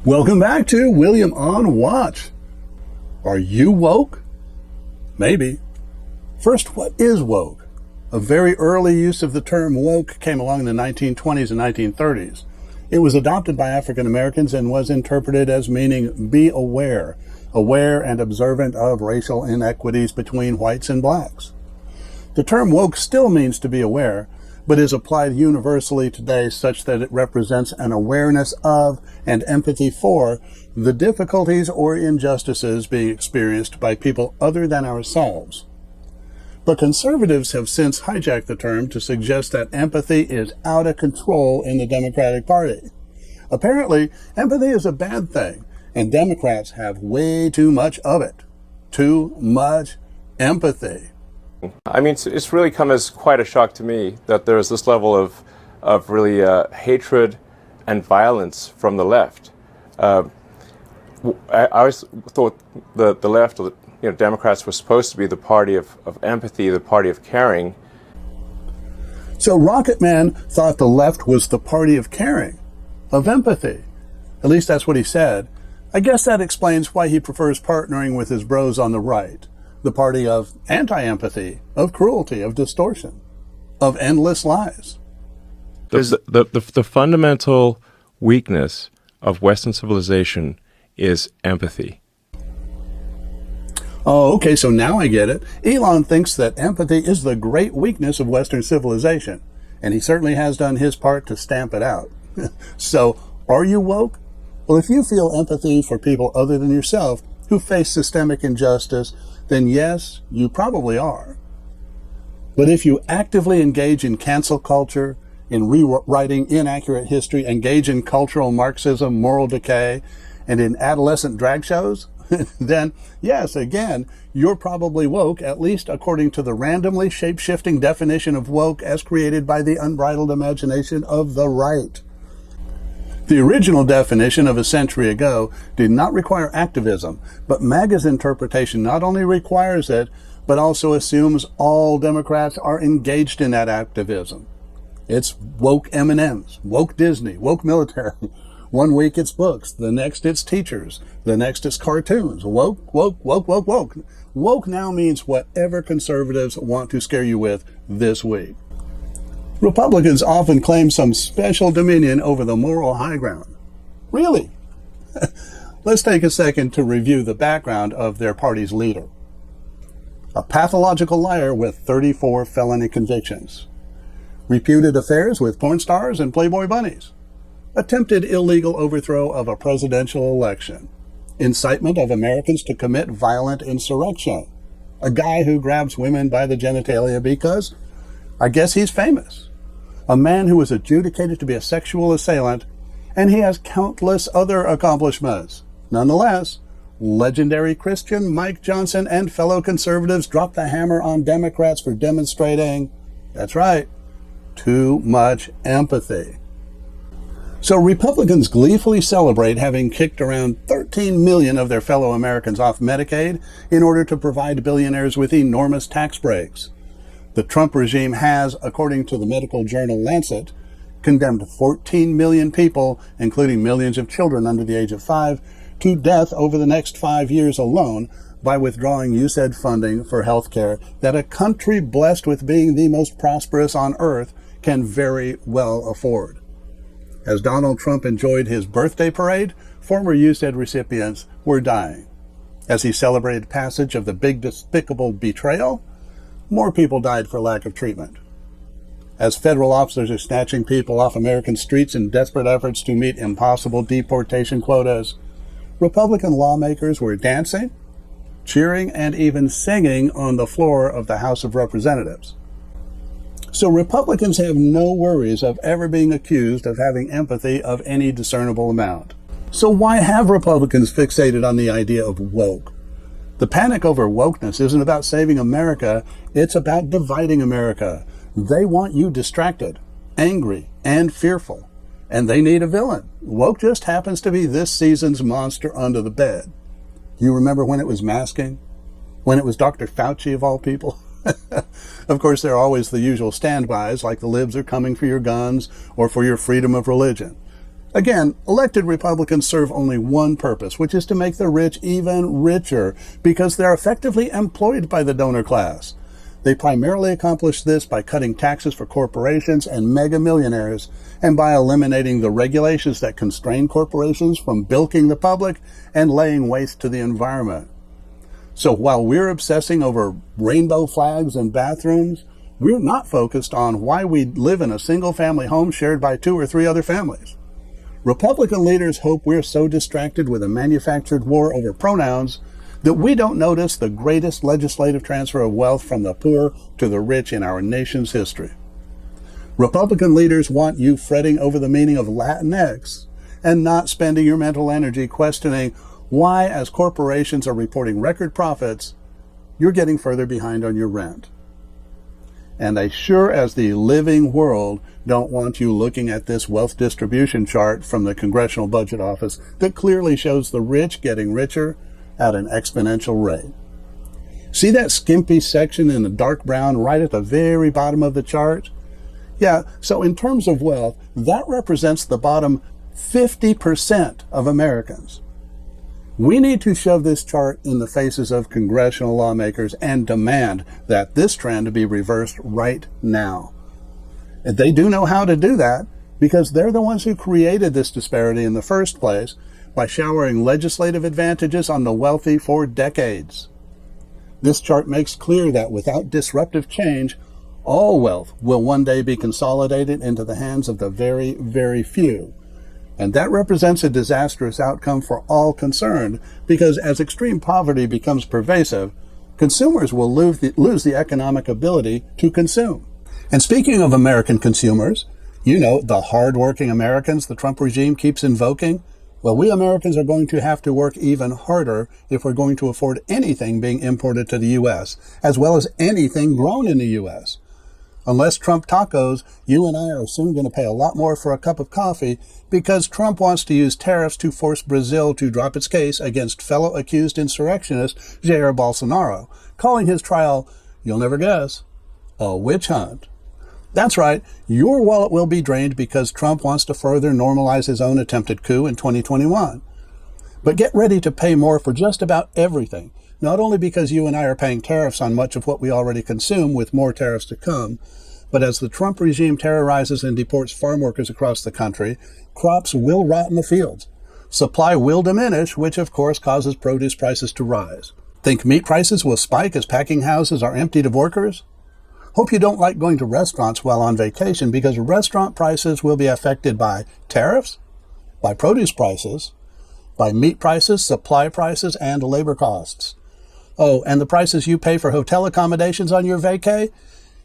Welcome back to William on Watch. Are you woke? Maybe. First, what is woke? A very early use of the term woke came along in the 1920s and 1930s. It was adopted by African Americans and was interpreted as meaning be aware and observant of racial inequities between whites and blacks. The term woke still means to be aware, but is applied universally today such that it represents an awareness of and empathy for the difficulties or injustices being experienced by people other than ourselves. But conservatives have since hijacked the term to suggest that empathy is out of control in the Democratic Party. Apparently, empathy is a bad thing, and Democrats have way too much of it. Too much empathy. I mean, it's really come as quite a shock to me that there's this level of really hatred and violence from the left. I always thought the left, or Democrats, were supposed to be the party of empathy, the party of caring. So Rocket Man thought the left was the party of caring, of empathy. At least that's what he said. I guess that explains why he prefers partnering with his bros on the right. The party of anti-empathy, of cruelty, of distortion, of endless lies. The fundamental weakness of Western civilization is empathy. Oh, okay, so now I get it. Elon thinks that empathy is the great weakness of Western civilization, and he certainly has done his part to stamp it out. So, are you woke? Well, if you feel empathy for people other than yourself who face systemic injustice, then yes, you probably are. But if you actively engage in cancel culture, in rewriting inaccurate history, engage in cultural Marxism, moral decay, and in adolescent drag shows, then yes, again, you're probably woke, at least according to the randomly shape-shifting definition of woke as created by the unbridled imagination of the right. The original definition of a century ago did not require activism, but MAGA's interpretation not only requires it, but also assumes all Democrats are engaged in that activism. It's woke M&Ms, woke Disney, woke military. One week it's books, the next it's teachers, the next it's cartoons. Woke, woke, woke, woke, woke. Woke now means whatever conservatives want to scare you with this week. Republicans often claim some special dominion over the moral high ground. Really? Let's take a second to review the background of their party's leader. A pathological liar with 34 felony convictions. Reputed affairs with porn stars and Playboy bunnies. Attempted illegal overthrow of a presidential election. Incitement of Americans to commit violent insurrection. A guy who grabs women by the genitalia because, I guess he's famous. A man who was adjudicated to be a sexual assailant, and he has countless other accomplishments. Nonetheless, legendary Christian Mike Johnson and fellow conservatives dropped the hammer on Democrats for demonstrating, that's right, too much empathy. So Republicans gleefully celebrate having kicked around 13 million of their fellow Americans off Medicaid in order to provide billionaires with enormous tax breaks. The Trump regime has, according to the medical journal Lancet, condemned 14 million people, including millions of children under the age of 5, to death over the next 5 years alone by withdrawing USAID funding for health care that a country blessed with being the most prosperous on earth can very well afford. As Donald Trump enjoyed his birthday parade, former USAID recipients were dying. As he celebrated passage of the big despicable betrayal, more people died for lack of treatment. As federal officers are snatching people off American streets in desperate efforts to meet impossible deportation quotas, Republican lawmakers were dancing, cheering, and even singing on the floor of the House of Representatives. So Republicans have no worries of ever being accused of having empathy of any discernible amount. So why have Republicans fixated on the idea of woke? The panic over wokeness isn't about saving America, it's about dividing America. They want you distracted, angry, and fearful. And they need a villain. Woke just happens to be this season's monster under the bed. You remember when it was masking? When it was Dr. Fauci of all people? Of course, there are always the usual standbys, like the libs are coming for your guns or for your freedom of religion. Again, elected Republicans serve only one purpose, which is to make the rich even richer, because they're effectively employed by the donor class. They primarily accomplish this by cutting taxes for corporations and mega millionaires, and by eliminating the regulations that constrain corporations from bilking the public and laying waste to the environment. So while we're obsessing over rainbow flags and bathrooms, we're not focused on why we live in a single-family home shared by 2 or 3 other families. Republican leaders hope we're so distracted with a manufactured war over pronouns that we don't notice the greatest legislative transfer of wealth from the poor to the rich in our nation's history. Republican leaders want you fretting over the meaning of Latinx and not spending your mental energy questioning why, as corporations are reporting record profits, you're getting further behind on your rent. And they sure as the living world don't want you looking at this wealth distribution chart from the Congressional Budget Office that clearly shows the rich getting richer at an exponential rate. See that skimpy section in the dark brown right at the very bottom of the chart? Yeah, so in terms of wealth, that represents the bottom 50% of Americans. We need to shove this chart in the faces of congressional lawmakers and demand that this trend be reversed right now. And they do know how to do that because they're the ones who created this disparity in the first place by showering legislative advantages on the wealthy for decades. This chart makes clear that without disruptive change, all wealth will one day be consolidated into the hands of the very, very few. And that represents a disastrous outcome for all concerned, because as extreme poverty becomes pervasive, consumers will lose the economic ability to consume. And speaking of American consumers, you know, the hardworking Americans the Trump regime keeps invoking. Well, we Americans are going to have to work even harder if we're going to afford anything being imported to the U.S., as well as anything grown in the U.S. Unless Trump tacos, you and I are soon going to pay a lot more for a cup of coffee because Trump wants to use tariffs to force Brazil to drop its case against fellow accused insurrectionist Jair Bolsonaro, calling his trial, you'll never guess, a witch hunt. That's right, your wallet will be drained because Trump wants to further normalize his own attempted coup in 2021. But get ready to pay more for just about everything, not only because you and I are paying tariffs on much of what we already consume with more tariffs to come, but as the Trump regime terrorizes and deports farm workers across the country, crops will rot in the fields. Supply will diminish, which of course causes produce prices to rise. Think meat prices will spike as packing houses are emptied of workers? Hope you don't like going to restaurants while on vacation because restaurant prices will be affected by tariffs, by produce prices, by meat prices, supply prices, and labor costs. Oh, and the prices you pay for hotel accommodations on your vacay?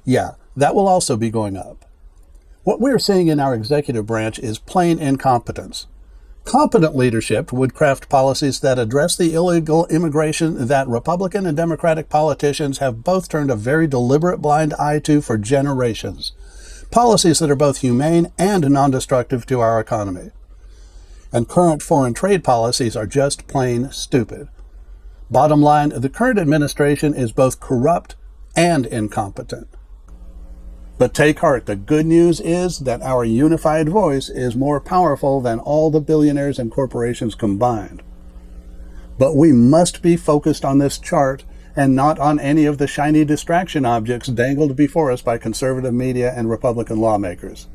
Yeah, that will also be going up. What we're seeing in our executive branch is plain incompetence. Competent leadership would craft policies that address the illegal immigration that Republican and Democratic politicians have both turned a very deliberate blind eye to for generations. Policies that are both humane and non-destructive to our economy. And current foreign trade policies are just plain stupid. Bottom line, the current administration is both corrupt and incompetent. But take heart, the good news is that our unified voice is more powerful than all the billionaires and corporations combined. But we must be focused on this chart and not on any of the shiny distraction objects dangled before us by conservative media and Republican lawmakers.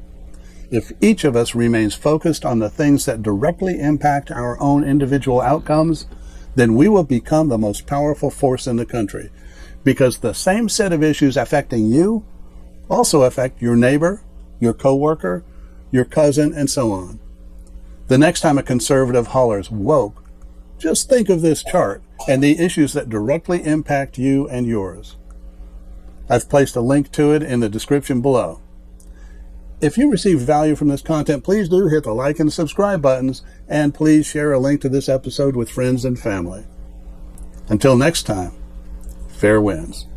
If each of us remains focused on the things that directly impact our own individual outcomes, then we will become the most powerful force in the country, because the same set of issues affecting you also affect your neighbor, your coworker, your cousin, and so on. The next time a conservative hollers woke, just think of this chart and the issues that directly impact you and yours. I've placed a link to it in the description below. If you received value from this content, please do hit the like and subscribe buttons, and please share a link to this episode with friends and family. Until next time, fair winds.